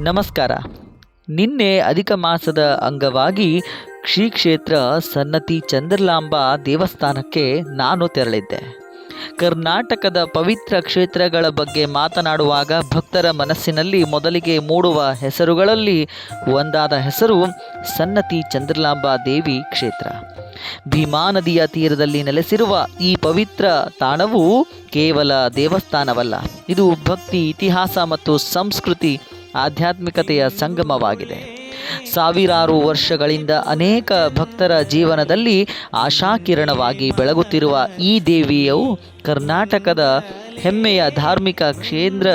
ನಮಸ್ಕಾರ. ನಿನ್ನೆ ಅಧಿಕ ಮಾಸದ ಅಂಗವಾಗಿ ಶ್ರೀ ಕ್ಷೇತ್ರ ಸನ್ನತಿ ಚಂದ್ರಲಾಂಬಾ ದೇವಸ್ಥಾನಕ್ಕೆ ನಾನು ತೆರಳಿದ್ದೆ. ಕರ್ನಾಟಕದ ಪವಿತ್ರ ಕ್ಷೇತ್ರಗಳ ಬಗ್ಗೆ ಮಾತನಾಡುವಾಗ ಭಕ್ತರ ಮನಸ್ಸಿನಲ್ಲಿ ಮೊದಲಿಗೆ ಮೂಡುವ ಹೆಸರುಗಳಲ್ಲಿ ಒಂದಾದ ಹೆಸರು ಸನ್ನತಿ ಚಂದ್ರಲಾಂಬಾ ದೇವಿ ಕ್ಷೇತ್ರ. ಭೀಮಾ ನದಿಯ ತೀರದಲ್ಲಿ ನೆಲೆಸಿರುವ ಈ ಪವಿತ್ರ ತಾಣವು ಕೇವಲ ದೇವಸ್ಥಾನವಲ್ಲ, ಇದು ಭಕ್ತಿ, ಇತಿಹಾಸ ಮತ್ತು ಸಂಸ್ಕೃತಿ ಆಧ್ಯಾತ್ಮಿಕತೆಯ ಸಂಗಮವಾಗಿದೆ. ಸಾವಿರಾರು ವರ್ಷಗಳಿಂದ ಅನೇಕ ಭಕ್ತರ ಜೀವನದಲ್ಲಿ ಆಶಾಕಿರಣವಾಗಿ ಬೆಳಗುತ್ತಿರುವ ಈ ದೇವಿಯು ಕರ್ನಾಟಕದ ಹೆಮ್ಮೆಯ ಧಾರ್ಮಿಕ ಕ್ಷೇತ್ರ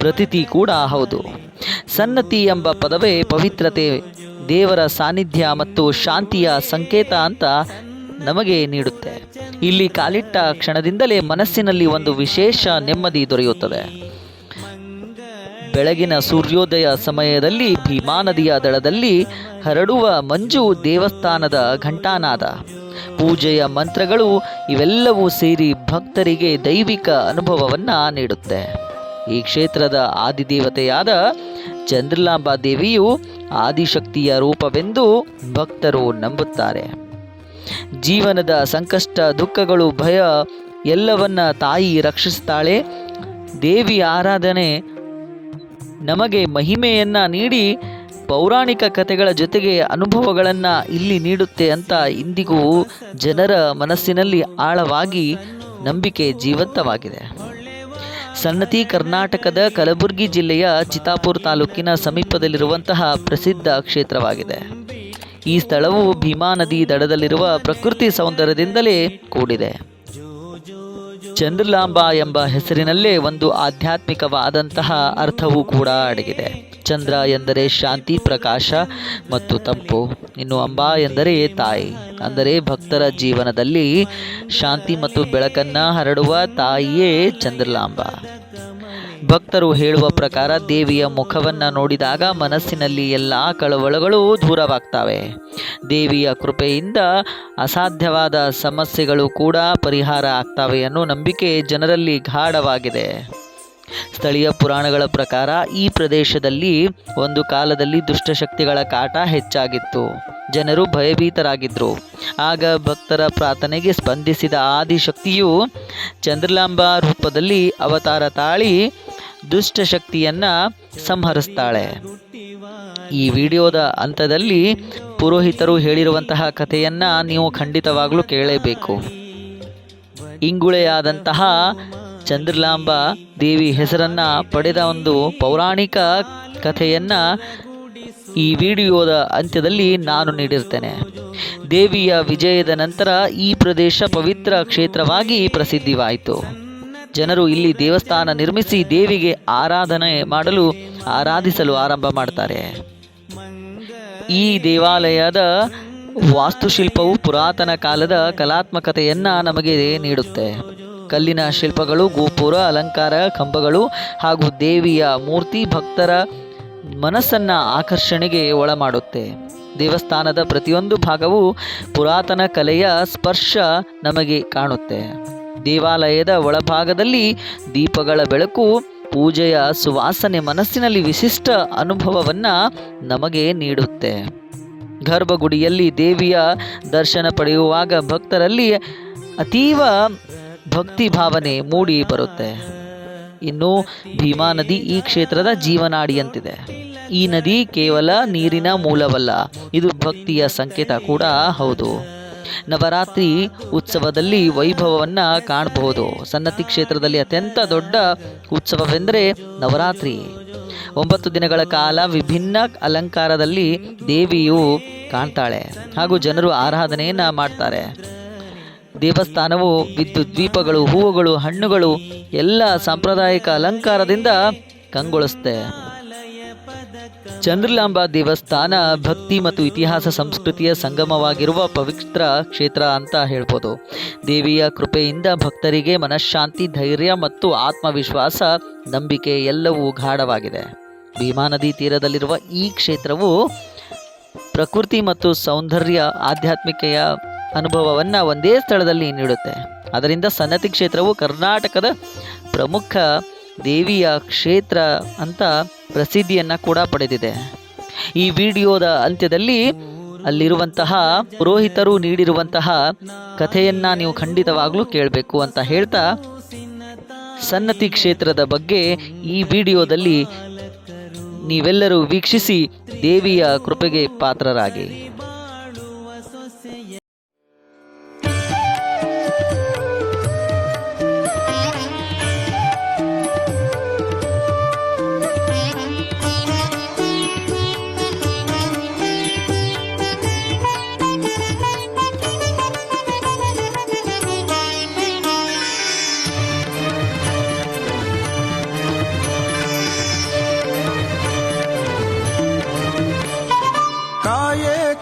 ಪ್ರತೀತಿ ಕೂಡ ಹೌದು. ಸನ್ನತಿ ಎಂಬ ಪದವೇ ಪವಿತ್ರತೆ, ದೇವರ ಸಾನ್ನಿಧ್ಯ ಮತ್ತು ಶಾಂತಿಯ ಸಂಕೇತ ಅಂತ ನಮಗೆ ನೀಡುತ್ತೆ. ಇಲ್ಲಿ ಕಾಲಿಟ್ಟ ಕ್ಷಣದಿಂದಲೇ ಮನಸ್ಸಿನಲ್ಲಿ ಒಂದು ವಿಶೇಷ ನೆಮ್ಮದಿ ದೊರೆಯುತ್ತದೆ. ಬೆಳಗಿನ ಸೂರ್ಯೋದಯ ಸಮಯದಲ್ಲಿ ಭೀಮಾ ನದಿಯ ದಡದಲ್ಲಿ ಹರಡುವ ಮಂಜು, ದೇವಸ್ಥಾನದ ಘಂಟಾನಾದ, ಪೂಜೆಯ ಮಂತ್ರಗಳು ಇವೆಲ್ಲವೂ ಸೇರಿ ಭಕ್ತರಿಗೆ ದೈವಿಕ ಅನುಭವವನ್ನು ನೀಡುತ್ತೆ. ಈ ಕ್ಷೇತ್ರದ ಆದಿದೇವತೆಯಾದ ಚಂದ್ರಲಾಂಬಾ ದೇವಿಯು ಆದಿಶಕ್ತಿಯ ರೂಪವೆಂದು ಭಕ್ತರು ನಂಬುತ್ತಾರೆ. ಜೀವನದ ಸಂಕಷ್ಟ, ದುಃಖಗಳು, ಭಯ ಎಲ್ಲವನ್ನ ತಾಯಿ ರಕ್ಷಿಸ್ತಾಳೆ. ದೇವಿ ಆರಾಧನೆ ನಮಗೆ ಮಹಿಮೆಯನ್ನು ನೀಡಿ ಪೌರಾಣಿಕ ಕಥೆಗಳ ಜೊತೆಗೆ ಅನುಭವಗಳನ್ನು ಇಲ್ಲಿ ನೀಡುತ್ತೆ ಅಂತ ಇಂದಿಗೂ ಜನರ ಮನಸ್ಸಿನಲ್ಲಿ ಆಳವಾಗಿ ನಂಬಿಕೆ ಜೀವಂತವಾಗಿದೆ. ಸನ್ನತಿ ಕರ್ನಾಟಕದ ಕಲಬುರಗಿ ಜಿಲ್ಲೆಯ ಚಿತ್ತಾಪುರ ತಾಲೂಕಿನ ಸಮೀಪದಲ್ಲಿರುವಂತಹ ಪ್ರಸಿದ್ಧ ಕ್ಷೇತ್ರವಾಗಿದೆ. ಈ ಸ್ಥಳವು ಭೀಮಾ ನದಿ ದಡದಲ್ಲಿರುವ ಪ್ರಕೃತಿ ಸೌಂದರ್ಯದಿಂದಲೇ ಕೂಡಿದೆ. ಚಂದ್ರಲಾಂಬಾ ಎಂಬ ಹೆಸರಿನಲ್ಲೇ ಒಂದು ಆಧ್ಯಾತ್ಮಿಕವಾದಂತಹ ಅರ್ಥವೂ ಕೂಡ ಅಡಗಿದೆ. ಚಂದ್ರ ಎಂದರೆ ಶಾಂತಿ, ಪ್ರಕಾಶ ಮತ್ತು ತಂಪು. ಇನ್ನು ಅಂಬಾ ಎಂದರೆ ತಾಯಿ, ಅಂದರೆ ಭಕ್ತರ ಜೀವನದಲ್ಲಿ ಶಾಂತಿ ಮತ್ತು ಬೆಳಕನ್ನು ಹರಡುವ ತಾಯಿಯೇ ಚಂದ್ರಲಾಂಬಾ. ಭಕ್ತರು ಹೇಳುವ ಪ್ರಕಾರ ದೇವಿಯ ಮುಖವನ್ನು ನೋಡಿದಾಗ ಮನಸ್ಸಿನಲ್ಲಿ ಎಲ್ಲ ಕಳವಳಗಳು ದೂರವಾಗ್ತವೆ. ದೇವಿಯ ಕೃಪೆಯಿಂದ ಅಸಾಧ್ಯವಾದ ಸಮಸ್ಯೆಗಳು ಕೂಡ ಪರಿಹಾರ ಆಗ್ತವೆ ಅನ್ನೋ ನಂಬಿಕೆ ಜನರಲ್ಲಿ ಗಾಢವಾಗಿದೆ. ಸ್ಥಳೀಯ ಪುರಾಣಗಳ ಪ್ರಕಾರ ಈ ಪ್ರದೇಶದಲ್ಲಿ ಒಂದು ಕಾಲದಲ್ಲಿ ದುಷ್ಟಶಕ್ತಿಗಳ ಕಾಟ ಹೆಚ್ಚಾಗಿತ್ತು. ಜನರು ಭಯಭೀತರಾಗಿದ್ದರು. ಆಗ ಭಕ್ತರ ಪ್ರಾರ್ಥನೆಗೆ ಸ್ಪಂದಿಸಿದ ಆದಿಶಕ್ತಿಯು ಚಂದ್ರಲಾಂಬಾ ರೂಪದಲ್ಲಿ ಅವತಾರ ತಾಳಿ ದುಷ್ಟಶಕ್ತಿಯನ್ನು ಸಂಹರಿಸ್ತಾಳೆ. ಈ ವಿಡಿಯೋದ ಅಂತ್ಯದಲ್ಲಿ ಪುರೋಹಿತರು ಹೇಳಿರುವಂತಹ ಕಥೆಯನ್ನು ನೀವು ಖಂಡಿತವಾಗ್ಲೂ ಕೇಳಲೇಬೇಕು. ಇಂಗುಳೆಯಾದಂತಹ ಚಂದ್ರಲಾಂಬಾ ದೇವಿ ಹೆಸರನ್ನು ಪಡೆದ ಒಂದು ಪೌರಾಣಿಕ ಕಥೆಯನ್ನು ಈ ವಿಡಿಯೋದ ಅಂತ್ಯದಲ್ಲಿ ನಾನು ನೀಡಿರ್ತೇನೆ. ದೇವಿಯ ವಿಜಯದ ನಂತರ ಈ ಪ್ರದೇಶ ಪವಿತ್ರ ಕ್ಷೇತ್ರವಾಗಿ ಪ್ರಸಿದ್ಧವಾಯಿತು. ಜನರು ಇಲ್ಲಿ ದೇವಸ್ಥಾನ ನಿರ್ಮಿಸಿ ದೇವಿಗೆ ಆರಾಧಿಸಲು ಆರಂಭ ಮಾಡ್ತಾರೆ. ಈ ದೇವಾಲಯದ ವಾಸ್ತುಶಿಲ್ಪವು ಪುರಾತನ ಕಾಲದ ಕಲಾತ್ಮಕತೆಯನ್ನು ನಮಗೆ ನೀಡುತ್ತೆ. ಕಲ್ಲಿನ ಶಿಲ್ಪಗಳು, ಗೋಪುರ, ಅಲಂಕಾರ, ಕಂಬಗಳು ಹಾಗೂ ದೇವಿಯ ಮೂರ್ತಿ ಭಕ್ತರ ಮನಸ್ಸನ್ನು ಆಕರ್ಷಣೆಗೆ ಒಳಮಾಡುತ್ತೆ. ದೇವಸ್ಥಾನದ ಪ್ರತಿಯೊಂದು ಭಾಗವು ಪುರಾತನ ಕಲೆಯ ಸ್ಪರ್ಶ ನಮಗೆ ಕಾಣುತ್ತೆ. ದೇವಾಲಯದ ಒಳಭಾಗದಲ್ಲಿ ದೀಪಗಳ ಬೆಳಕು, ಪೂಜೆಯ ಸುವಾಸನೆ ಮನಸ್ಸಿನಲ್ಲಿ ವಿಶಿಷ್ಟ ಅನುಭವವನ್ನು ನಮಗೆ ನೀಡುತ್ತೆ. ಗರ್ಭಗುಡಿಯಲ್ಲಿ ದೇವಿಯ ದರ್ಶನ ಪಡೆಯುವಾಗ ಭಕ್ತರಲ್ಲಿ ಅತೀವ ಭಕ್ತಿ ಭಾವನೆ ಮೂಡಿ ಬರುತ್ತೆ. ಇನ್ನು ಭೀಮಾ ನದಿ ಈ ಕ್ಷೇತ್ರದ ಜೀವನಾಡಿಯಂತಿದೆ. ಈ ನದಿ ಕೇವಲ ನೀರಿನ ಮೂಲವಲ್ಲ, ಇದು ಭಕ್ತಿಯ ಸಂಕೇತ ಕೂಡ ಹೌದು. ನವರಾತ್ರಿ ಉತ್ಸವದಲ್ಲಿ ವೈಭವವನ್ನು ಕಾಣಬಹುದು. ಸನ್ನತಿ ಕ್ಷೇತ್ರದಲ್ಲಿ ಅತ್ಯಂತ ದೊಡ್ಡ ಉತ್ಸವವೆಂದರೆ ನವರಾತ್ರಿ. 9 ದಿನಗಳ ಕಾಲ ವಿಭಿನ್ನ ಅಲಂಕಾರದಲ್ಲಿ ದೇವಿಯು ಕಾಣ್ತಾಳೆ ಹಾಗೂ ಜನರು ಆರಾಧನೆಯನ್ನು ಮಾಡ್ತಾರೆ. ದೇವಸ್ಥಾನವು ವಿದ್ಯುತ್ ದೀಪಗಳು, ಹೂವುಗಳು, ಹಣ್ಣುಗಳು ಎಲ್ಲ ಸಾಂಪ್ರದಾಯಿಕ ಅಲಂಕಾರದಿಂದ ಕಂಗೊಳಿಸುತ್ತೆ. ಚಂದ್ರಲಾಂಬಾ ದೇವಸ್ಥಾನ ಭಕ್ತಿ ಮತ್ತು ಇತಿಹಾಸ ಸಂಸ್ಕೃತಿಯ ಸಂಗಮವಾಗಿರುವ ಪವಿತ್ರ ಕ್ಷೇತ್ರ ಅಂತ ಹೇಳ್ಬೋದು. ದೇವಿಯ ಕೃಪೆಯಿಂದ ಭಕ್ತರಿಗೆ ಮನಃಶಾಂತಿ, ಧೈರ್ಯ ಮತ್ತು ಆತ್ಮವಿಶ್ವಾಸ, ನಂಬಿಕೆ ಎಲ್ಲವೂ ಗಾಢವಾಗಿದೆ. ಭೀಮಾ ನದಿ ತೀರದಲ್ಲಿರುವ ಈ ಕ್ಷೇತ್ರವು ಪ್ರಕೃತಿ ಮತ್ತು ಸೌಂದರ್ಯ, ಆಧ್ಯಾತ್ಮಿಕೆಯ ಅನುಭವವನ್ನು ಒಂದೇ ಸ್ಥಳದಲ್ಲಿ ನೀಡುತ್ತೆ. ಅದರಿಂದ ಸನ್ನತಿ ಕ್ಷೇತ್ರವು ಕರ್ನಾಟಕದ ಪ್ರಮುಖ ದೇವಿಯ ಕ್ಷೇತ್ರ ಅಂತ ಪ್ರಸಿದ್ಧಿಯನ್ನು ಕೂಡ ಪಡೆದಿದೆ. ಈ ವಿಡಿಯೋದ ಅಂತ್ಯದಲ್ಲಿ ಅಲ್ಲಿರುವಂತಹ ಪುರೋಹಿತರು ನೀಡಿರುವಂತಹ ಕಥೆಯನ್ನು ನೀವು ಖಂಡಿತವಾಗ್ಲೂ ಕೇಳಬೇಕು ಅಂತ ಹೇಳ್ತಾ, ಸನ್ನತಿ ಕ್ಷೇತ್ರದ ಬಗ್ಗೆ ಈ ವಿಡಿಯೋದಲ್ಲಿ ನೀವೆಲ್ಲರೂ ವೀಕ್ಷಿಸಿ ದೇವಿಯ ಕೃಪೆಗೆ ಪಾತ್ರರಾಗಿ.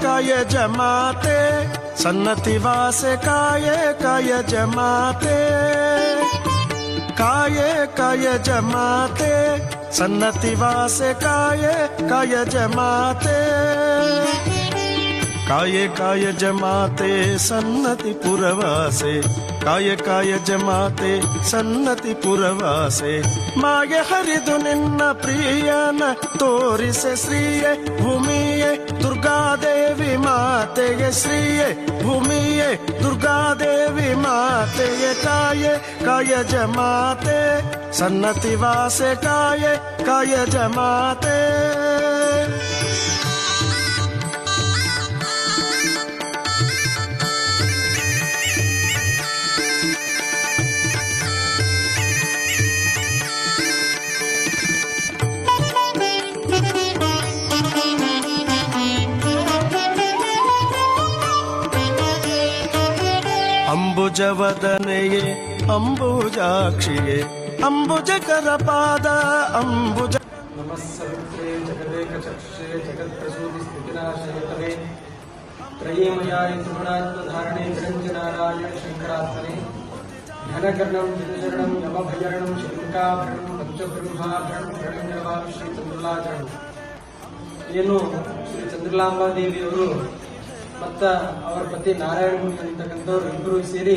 काय जमाते सन्नति वासे काय जमाते काय जमाते सन्नति वासे काय जमाते काय जमाते सन्नति पुरवासे काय जमाते सन्नति पुरवासे मागे हरिदु निन्न प्रियನ ತೋರಿಸೆ ಶ್ರೀಯೇ ಭೂಮಿಯೇ ದುರ್ಗಾದೇವಿ ಮಾತೆಗೆ ಶ್ರೀಯೇ ಭೂಮಿಯೇ ದುರ್ಗಾದೇವಿ ಮಾತೆಗೆ काय जमाते सन्नति वासे काय जमाते ಅಂಬುಜವದನೆಯೇ ಅಂಬುಜಾಕ್ಷಿಯೇ ಅಂಬುಜಕರ ಪಾದ ಅಂಬುಜ ನಮಸ್ಸವಿತ್ರೇ ಜಗದೇಕಚಕ್ಷೇ ಜಗತ್ಪ್ರಸೂತಿ ಸ್ಥಿತಿನಾಶಯತವೇ ತ್ರಯೀಮಯಾಯ ತ್ರಿಗುಣಾತ್ಮಧಾರಣೆ ನಿರಂಜನಾರಾಯಣ ಶಂಕರಾತ್ಮನೆ ಘನಕರ್ಣಂ ಗಿರಿಚರಣಂ ಯಮಭಯರಣಂ ಶಂಕಾಭರಣಂ ಪಂಚಬ್ರಹ್ಮಾಭರಣಂ ಗಣಂಗವಾಂ ಶ್ರೀ ಚಂದ್ರಲಾಚರಣಂ. ಏನು ಶ್ರೀ ಚಂದ್ರಲಾಂಬಾದೇವಿಯವರು ಮತ್ತ ಅವರ ಪತಿ ನಾರಾಯಣ ಮುನಿ ಅಂತಕ್ಕಂಥವ್ರು ಇಬ್ಬರು ಸೇರಿ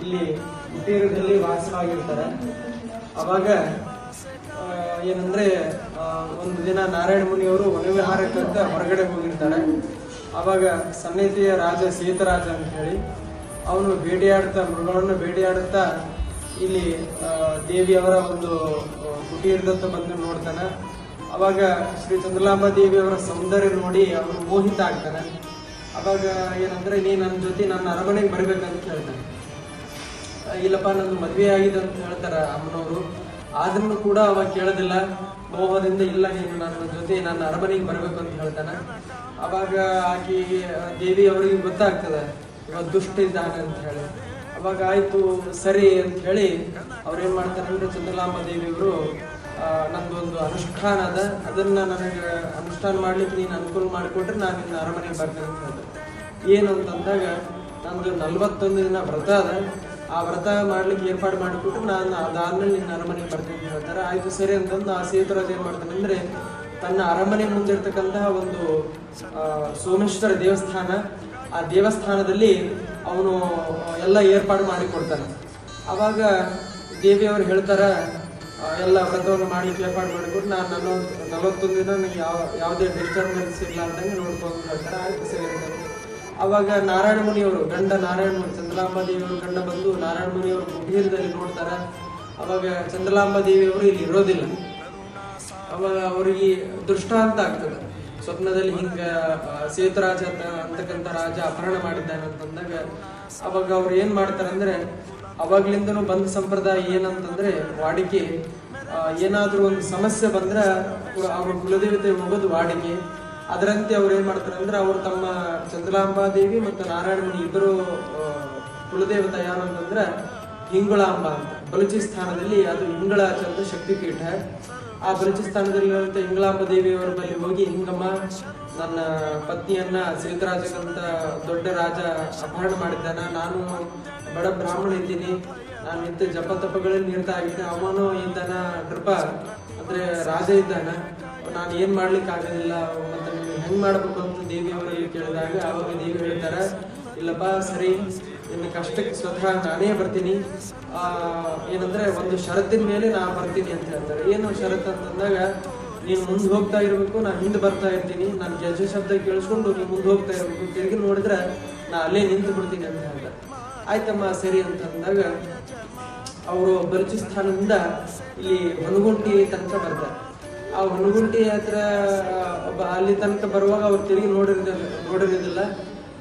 ಇಲ್ಲಿ ಕುಟೀರದಲ್ಲಿ ವಾಸವಾಗಿರ್ತಾರೆ. ಅವಾಗ ಏನಂದ್ರೆ ಒಂದು ದಿನ ನಾರಾಯಣ ಮುನಿಯವರು ವನವಿಹಾರಕ್ಕಂತ ಹೊರಗಡೆ ಹೋಗಿರ್ತಾರೆ. ಅವಾಗ ಸನ್ನಿಧಿಯ ರಾಜ ಸೀತರಾಜ ಅಂತ ಹೇಳಿ ಅವನು ಬೇಟೆಯಾಡ್ತಾ ಮೃಗಗಳನ್ನು ಬೇಟೆಯಾಡುತ್ತಾ ಇಲ್ಲಿ ದೇವಿಯವರ ಒಂದು ಕುಟೀರದತ್ತ ಬಂದು ನೋಡ್ತಾನೆ. ಅವಾಗ ಶ್ರೀ ಚಂದ್ರಲಾಂಬಾ ದೇವಿಯವರ ಸೌಂದರ್ಯ ನೋಡಿ ಅವನು ಮೋಹಿತ ಆಗ್ತಾನೆ. ಅವಾಗ ಏನಂದ್ರೆ ನೀ ನನ್ನ ಜೊತೆ ನನ್ನ ಅರಮನೆಗೆ ಬರ್ಬೇಕಂತ ಹೇಳ್ತಾನೆ. ಇಲ್ಲಪ್ಪ ನಂದು ಮದುವೆ ಆಗಿದೆ ಅಂತ ಹೇಳ್ತಾರೆ ಅಮ್ಮನವರು. ಆದ್ರೂ ಕೂಡ ಅವಾಗ ಕೇಳೋದಿಲ್ಲ, ಮೋಹದಿಂದ ಇಲ್ಲ ನೀನು ನನ್ನ ಜೊತೆ ನನ್ನ ಅರಮನೆಗೆ ಬರ್ಬೇಕು ಅಂತ ಹೇಳ್ತಾನೆ. ಅವಾಗ ಆಕಿ ದೇವಿ ಅವರಿಗೆ ಗೊತ್ತಾಗ್ತದೆ ಇವಾಗ ದುಷ್ಟ ಇದ್ದಾನೆ ಅಂತ ಹೇಳಿ. ಅವಾಗ ಆಯ್ತು ಸರಿ ಅಂತ ಹೇಳಿ ಅವ್ರೇನ್ ಮಾಡ್ತಾರೆ ಅಂದ್ರೆ ಚಂದ್ರಲಾಂಬಾ ದೇವಿಯವರು ನಂದೊಂದು ಅನುಷ್ಠಾನ ಅದ, ಅದನ್ನ ನನಗೆ ಅನುಷ್ಠಾನ ಮಾಡ್ಲಿಕ್ಕೆ ನೀನು ಅನುಕೂಲ ಮಾಡಿಕೊಟ್ರೆ ನಾನು ನಿನ್ನ ಅರಮನೆಗೆ ಬರ್ತೇನೆ ಅಂತ ಹೇಳ್ದೆ. ಏನು ಅಂತಂದಾಗ ನಂದು 41 ದಿನ ವ್ರತ ಅದ, ಆ ವ್ರತ ಮಾಡ್ಲಿಕ್ಕೆ ಏರ್ಪಾಡು ಮಾಡಿಕೊಟ್ರೆ ನಾನು ಅದಾದ್ಮೇಲೆ ನಿನ್ನ ಅರಮನೆಗೆ ಬರ್ತೇನೆ ಅಂತ ಹೇಳ್ತಾರೆ. ಆಯ್ತು ಸರಿ ಅಂತಂದು ಆ ಸೇತುರಾಜ್ ಏನ್ ಮಾಡ್ತಾನೆ ಅಂದ್ರೆ ತನ್ನ ಅರಮನೆ ಮುಂದಿರ್ತಕ್ಕಂತಹ ಒಂದು ಸೋಮೇಶ್ವರ ದೇವಸ್ಥಾನ, ಆ ದೇವಸ್ಥಾನದಲ್ಲಿ ಅವನು ಎಲ್ಲ ಏರ್ಪಾಡು ಮಾಡಿಕೊಡ್ತಾನೆ. ಅವಾಗ ದೇವಿಯವರು ಹೇಳ್ತಾರ ಎಲ್ಲ ವ್ರತವನ್ನು ಮಾಡ್ಲಿಕ್ಕೆ ಏರ್ಪಾಡು ಮಾಡಿಕೊಟ್ಟು ನಾನು 41 ದಿನ ನನಗೆ ಯಾವುದೇ ಡಿಸ್ಟರ್ಬೆನ್ಸ್ ಇಲ್ಲ ಅಂದಂಗೆ ನೋಡ್ಕೊಂಡು ಹೇಳ್ತಾರೆ. ಆಯ್ತು ಸರಿ ಅಂತ. ಅವಾಗ ನಾರಾಯಣ ಮುನಿಯವರು ಗಂಡ ನಾರಾಯಣ ಮುನಿ ಚಂದ್ರಲಾಂಬಾ ದೇವಿಯವರು ಗಂಡ ಬಂದು ನಾರಾಯಣ ಮುನಿಯವರು ಕುಟೀರದಲ್ಲಿ ನೋಡ್ತಾರೆ. ಅವಾಗ ಚಂದ್ರಲಾಂಬಾ ದೇವಿಯವರು ಇಲ್ಲಿ ಇರೋದಿಲ್ಲ. ಅವಾಗ ಅವರಿಗೆ ದೃಷ್ಟಾಂತ ಆಗ್ತದೆ ಸ್ವಪ್ನದಲ್ಲಿ ಹಿಂಗ ಸೇತುರಾಜ ಅಂತಕ್ಕಂಥ ರಾಜ ಅಪಹರಣ ಮಾಡಿದ್ದಾನೆ ಅಂತಂದಾಗ ಅವಾಗ ಅವ್ರು ಏನ್ ಮಾಡ್ತಾರೆ ಅಂದ್ರೆ ಅವಾಗ್ಲಿಂದನೂ ಬಂದ ಸಂಪ್ರದಾಯ ಏನಂತಂದ್ರೆ ವಾಡಿಕೆ ಏನಾದ್ರೂ ಒಂದು ಸಮಸ್ಯೆ ಬಂದ್ರೆ ಅವ್ರ ಕುಲದೇವತೆ ಹೋಗೋದು ವಾಡಿಕೆ. ಅದರಂತೆ ಅವ್ರು ಏನ್ ಮಾಡ್ತಾರೆ ಅಂದ್ರೆ ಅವರು ತಮ್ಮ ಚಂದ್ರಲಾಂಬಾದೇವಿ ಮತ್ತು ನಾರಾಯಣ ಮುನಿ ಇಬ್ಬರು ಕುಲದೇವತೆ ಯಾರು ಅಂತಂದ್ರೆ ಹಿಂಗುಳಾಂಬ ಅಂತ ಬಲೂಚಿಸ್ತಾನದಲ್ಲಿ, ಅದು ಹಿಂಗಳಾಚ ಅಂತ ಶಕ್ತಿಪೀಠ. ಆ ಬಲೂಚಿಸ್ತಾನದಲ್ಲಿರುವಂತ ಹಿಂಗಳಾಂಬ ದೇವಿಯವರ ಬಳಿ ಹೋಗಿ, ಹಿಂಗಮ್ಮ ನನ್ನ ಪತ್ನಿಯನ್ನ ಸೇತುರಾಜಕ್ಕಂತ ದೊಡ್ಡ ರಾಜ ಅಪಹರಣ ಮಾಡಿದ್ದಾನ, ನಾನು ಬಡ ಬ್ರಾಹ್ಮಣ ಇದ್ದೀನಿ, ನಾನು ಇಂಥ ಜಪ ತಪಗಳಲ್ಲಿ ನಿರತ ಆಗಿದ್ದೆ, ಅವನು ಇದ್ದಾನ ಕೃಪ ಅಂದ್ರೆ ರಾಜ ಇದ್ದಾನ, ನಾನು ಏನ್ ಮಾಡ್ಲಿಕ್ಕೆ ಆಗೋದಿಲ್ಲ, ಮತ್ತೆ ನೀವು ಹೆಂಗ್ ಮಾಡ್ಬೇಕು ಅಂತ ದೇವಿಯವರಲ್ಲಿ ಕೇಳಿದಾಗ ಅವಾಗ ದೇವಿ ಹೇಳ್ತಾರ, ಇಲ್ಲಪ್ಪ ಸರಿ ನಿನ್ನ ಕಷ್ಟಕ್ಕೆ ಸ್ವತಃ ನಾನೇ ಬರ್ತೀನಿ, ಏನಂದ್ರೆ ಒಂದು ಷರತ್ತಿನ ಮೇಲೆ ನಾ ಬರ್ತೀನಿ ಅಂತ ಹೇಳ್ತಾರೆ. ಏನು ಷರತ್ತು ಅಂತಂದಾಗ ನೀನು ಮುಂದೆ ಹೋಗ್ತಾ ಇರಬೇಕು, ನಾನು ಹಿಂದೆ ಬರ್ತಾ ಇರ್ತೀನಿ, ನಾನು ಗೆಜ್ಜೆ ಶಬ್ದ ಕೇಳಿಸ್ಕೊಂಡು ನೀನು ಮುಂದೆ ಹೋಗ್ತಾ ಇರಬೇಕು, ತಿರುಗಿ ನೋಡಿದ್ರೆ ನಾ ಅಲ್ಲೇ ನಿಂತು ಬಿಡ್ತೀನಿ ಅಂತ ಹೇಳ್ತಾರೆ. ಆಯ್ತಮ್ಮ ಸರಿ ಅಂತ ಅಂದಾಗ ಅವರು ಬಲೂಚಿಸ್ಥಾನದಿಂದ ಇಲ್ಲಿ ಹೊನಗುಂಟಿ ತನಕ ಬರ್ತಾರೆ. ಆ ಹೊನಗುಂಟಿ ಹತ್ರ ಅಲ್ಲಿ ತನಕ ಬರುವಾಗ ಅವ್ರು ತಿರುಗಿ ನೋಡಿರೋದಿಲ್ಲ.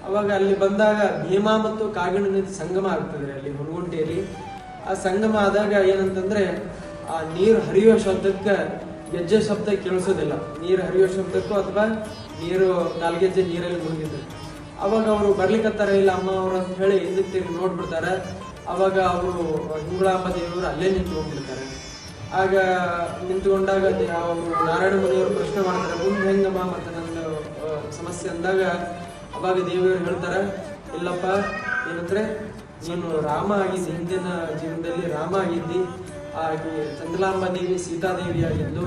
ಅವಾಗ ಅಲ್ಲಿ ಬಂದಾಗ ಭೀಮಾ ಮತ್ತು ಕಾಗಿಣಿ ನದಿ ಸಂಗಮ ಆಗ್ತದೆ ಅಲ್ಲಿ ಹೊನಗುಂಟಿಯಲ್ಲಿ. ಆ ಸಂಗಮ ಆದಾಗ ಏನಂತಂದ್ರೆ ಆ ನೀರು ಹರಿಯುವ ಶಬ್ದಕ್ಕೆ ಗೆಜ್ಜೆ ಶಬ್ದ ಕೇಳಿಸೋದಿಲ್ಲ. ನೀರು ಹರಿಯುವ ಶಬ್ದಕ್ಕೂ ಅಥವಾ ನೀರು ಕಾಲ್ಗೆಜ್ಜೆ ನೀರಲ್ಲಿ ಮುಳುಗಿದ್ರು. ಅವಾಗ ಅವರು ಬರ್ಲಿಕ್ಕತ್ತಾರ ಇಲ್ಲ ಅಮ್ಮ ಅವರು ಅಂತ ಹೇಳಿ ಹಿಂದಕ್ಕೆ ತಿರುಗಿ ನೋಡ್ಬಿಡ್ತಾರೆ. ಅವಾಗ ಅವರು ಹಿಂಗುಳಾಂಬ ದೇವಿಯವರು ಅಲ್ಲೇ ನಿಂತ್ಕೊಂಡ್ಬಿಡ್ತಾರೆ. ಆಗ ನಿಂತ್ಕೊಂಡಾಗ ಅವರು ನಾರಾಯಣ ಮುನಿಯವರು ಪ್ರಶ್ನೆ ಮಾಡ್ತಾರೆ, ಮುಂದೆ ಹೆಂಗಮ್ಮ ಮತ್ತೆ ನನ್ನ ಸಮಸ್ಯೆ ಅಂದಾಗ ಅವಾಗ ದೇವಿಯವರು ಹೇಳ್ತಾರೆ, ಇಲ್ಲಪ್ಪ ಏನಂದ್ರೆ ನೀನು ರಾಮ ಆಗಿದ್ದಿ, ಹಿಂದಿನ ಜೀವನದಲ್ಲಿ ರಾಮ ಆಗಿದ್ದಿ, ಹಾಗೆ ಚಂದ್ರಲಾಂಬ ದೇವಿ ಸೀತಾದೇವಿ ಆಗಿದ್ದು,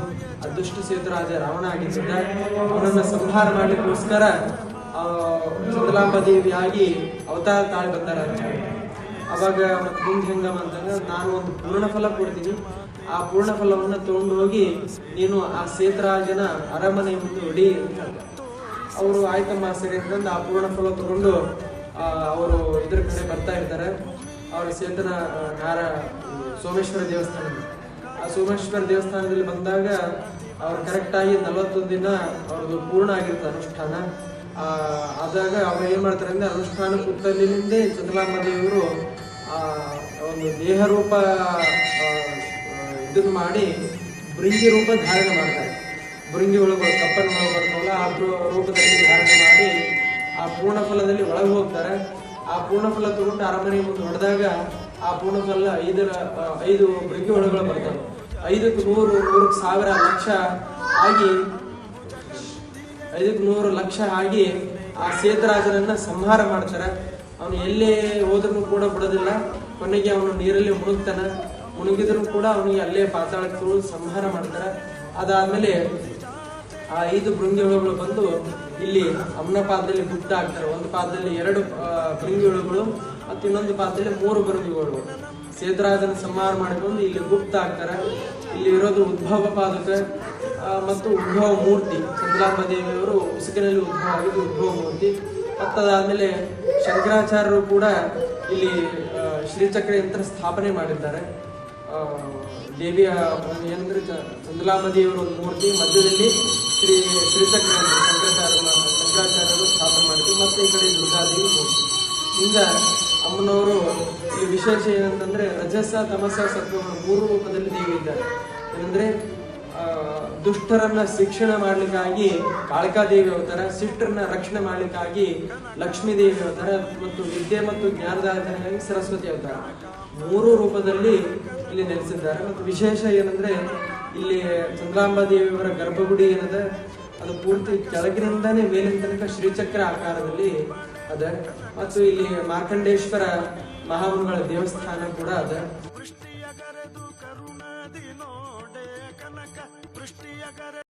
ಅದೃಷ್ಟ ಸೇತುರಾಜ ರಾವಣ ಆಗಿದ್ದ, ಅವನನ್ನ ಸಂಹಾರ ಮಾಡ್ಲಿಕ್ಕೋಸ್ಕರ ಚಂದ್ರಲಾಂಬ ದೇವಿಯಾಗಿ ಅವತಾರ ತಾಳಿ ಬಂದಾರ ಅಂತ. ಅವಾಗ ಮತ್ತೆ ಮುಂದೆ ಹೆಂಗಮ್ಮ ಅಂತಂದ್ರೆ ನಾನು ಒಂದು ಪೂರ್ಣ ಫಲ ಕೊಡ್ತೀನಿ, ಆ ಪೂರ್ಣ ಫಲವನ್ನ ತಗೊಂಡು ಹೋಗಿ ನೀನು ಆ ಸೇತರಾಜನ ಅರಮನೆ ಮುಂದೆ ಹೊಡಿ ಅಂತ ಹೇಳ್ತಾರೆ. ಅವರು ಆಯ್ತಮ್ಮ ಸರಿ ಅಂತಂದು ಆ ಪೂರ್ಣ ಫಲ ತಗೊಂಡು ಅವರು ಇದ್ರ ಕಡೆ ಬರ್ತಾ ಇರ್ತಾರೆ. ಅವರ ಸೇತನ ಸೋಮೇಶ್ವರ ದೇವಸ್ಥಾನ. ಆ ಸೋಮೇಶ್ವರ ದೇವಸ್ಥಾನದಲ್ಲಿ ಬಂದಾಗ ಅವ್ರು ಕರೆಕ್ಟಾಗಿ 41 ದಿನ ಅವ್ರದ್ದು ಪೂರ್ಣ ಆಗಿರ್ತಾರೆ ಅನುಷ್ಠಾನ. ಆದಾಗ ಅವ್ರು ಏನ್ ಮಾಡ್ತಾರೆ ಅಂದ್ರೆ ಅನುಷ್ಠಾನ ಕೂತಲ್ಲಿಂದೇ ಚಂದ್ರಲಾಂಬ ದೇವಿಯವರು ಒಂದು ದೇಹ ರೂಪ ಇದನ್ನು ಮಾಡಿ ಭೃಂಗಿ ರೂಪ ಧಾರಣೆ ಮಾಡ್ತಾರೆ. ಭೃಂಗಿ ಒಳಗೆ ಕಪ್ಪನ ಒಳಗೆ ಬರ್ತಾವಲ್ಲ ಆ ರೂಪದಲ್ಲಿ ಧಾರಣೆ ಮಾಡಿ ಆ ಪೂರ್ಣ ಫಲದಲ್ಲಿ ಒಳಗೆ ಹೋಗ್ತಾರೆ. ಆ ಪೂರ್ಣ ಫಲ ತಗೊಂಡು ಅರಮನೆ ಮುಂದೆ ಹೊಡೆದಾಗ ಆ ಪೂರ್ಣ ಫಲ 5 ಭೃಂಗಿ ಒಳಗಳು ಬರ್ತವೆ. 5ಕ್ಕೆ 100, 100ಕ್ಕೆ 1000 ಲಕ್ಷ ಆಗಿ 5ಕ್ಕೆ 100 ಲಕ್ಷ ಆಗಿ ಆ ಸೇತರಾಜನನ್ನ ಸಂಹಾರ ಮಾಡ್ತಾರೆ. ಅವನು ಎಲ್ಲೇ ಹೋದ್ರೂ ಕೂಡ ಬಿಡೋದಿಲ್ಲ. ಕೊನೆಗೆ ಅವನು ನೀರಲ್ಲಿ ಮುಳುಗ್ತಾನೆ. ಮುಳುಗಿದ್ರು ಕೂಡ ಅವನಿಗೆ ಅಲ್ಲೇ ಪಾತಾಳಕ್ಕೆ ತುಳಿದು ಸಂಹಾರ ಮಾಡ್ತಾರೆ. ಅದಾದ್ಮೇಲೆ ಆ 5 ಭೃಂಗಿ ಹುಳುಗಳು ಬಂದು ಇಲ್ಲಿ ಅಮ್ಮನ ಪಾದದಲ್ಲಿ ಗುಪ್ತ ಆಗ್ತಾರೆ. ಒಂದು ಪಾದದಲ್ಲಿ 2 ಭೃಂಗಿ ಹುಳುಗಳು ಮತ್ತು ಇನ್ನೊಂದು ಪಾದದಲ್ಲಿ 3 ಭೃಂಗಿ ಹುಳುಗಳು ಸೇತರಾಜನ ಸಂಹಾರ ಮಾಡಿಕೊಂಡು ಇಲ್ಲಿ ಗುಪ್ತ ಆಗ್ತಾರೆ. ಇಲ್ಲಿ ಇರೋದು ಉದ್ಭವ ಪಾದಕ ಮತ್ತು ಉದ್ಭವ ಮೂರ್ತಿ. ಚಂದ್ರಲಾಂಬ ದೇವಿಯವರು ಉಸುಕಿನಲ್ಲಿ ಉದ್ಭವ ಆಗಿದ್ದು ಉದ್ಭವ ಮೂರ್ತಿ. ಮತ್ತದಾದ್ಮೇಲೆ ಶಂಕರಾಚಾರ್ಯರು ಕೂಡ ಇಲ್ಲಿ ಶ್ರೀಚಕ್ರ ಯಂತ್ರ ಸ್ಥಾಪನೆ ಮಾಡಿದ್ದಾರೆ. ದೇವಿಯ ಏನಂದ್ರೆ ಚಂದ್ರಲಾಂಬ ದೇವಿಯವರ ಒಂದು ಮೂರ್ತಿ, ಮಧ್ಯದಲ್ಲಿ ಶ್ರೀಚಕ್ರ ಶಂಕರಾಚಾರ್ಯರು ಸ್ಥಾಪನೆ ಮಾಡಿದ್ರು. ಮತ್ತೆ ಈ ಕಡೆ ದುರ್ಗಾದೇವಿ ಮೂರ್ತಿ. ಹಿಂಗ ಅಮ್ಮನವರು ಇಲ್ಲಿ ವಿಶೇಷ ಏನಂತಂದ್ರೆ ರಜಸ ತಮಸ ಸತ್ವಗಳು 3 ರೂಪದಲ್ಲಿ ದೇವಿ ಇದ್ದಾರೆ. ಏನಂದ್ರೆ ದುಷ್ಟರನ್ನ ಶಿಕ್ಷಣ ಮಾಡ್ಲಿಕ್ಕಾಗಿ ಕಾಳಿಕಾದೇವಿ ಅವತಾರ, ಶಿಷ್ಟರನ್ನ ರಕ್ಷಣೆ ಮಾಡ್ಲಿಕ್ಕಾಗಿ ಲಕ್ಷ್ಮೀ ದೇವಿ ಅವತಾರ, ಮತ್ತು ವಿದ್ಯೆ ಮತ್ತು ಜ್ಞಾನದಾಯಕನಾಗಿ ಸರಸ್ವತಿ ಅವತಾರ. 3 ರೂಪದಲ್ಲಿ ಇಲ್ಲಿ ನೆಲೆಸಿದ್ದಾರೆ. ಮತ್ತು ವಿಶೇಷ ಏನಂದ್ರೆ ಇಲ್ಲಿ ಚಂದ್ರಾಂಬಾ ದೇವಿಯವರ ಗರ್ಭಗುಡಿ ಏನದ ಅದು ಪೂರ್ತಿ ಕೆಳಗಿನಿಂದಾನೇ ಮೇಲಿನ ತನಕ ಶ್ರೀಚಕ್ರ ಆಕಾರದಲ್ಲಿ ಅದ. ಮತ್ತು ಇಲ್ಲಿ ಮಾರ್ಕಂಡೇಶ್ವರ ಮಹಾಮುನಿಗಳ ದೇವಸ್ಥಾನ ಕೂಡ ಅದ.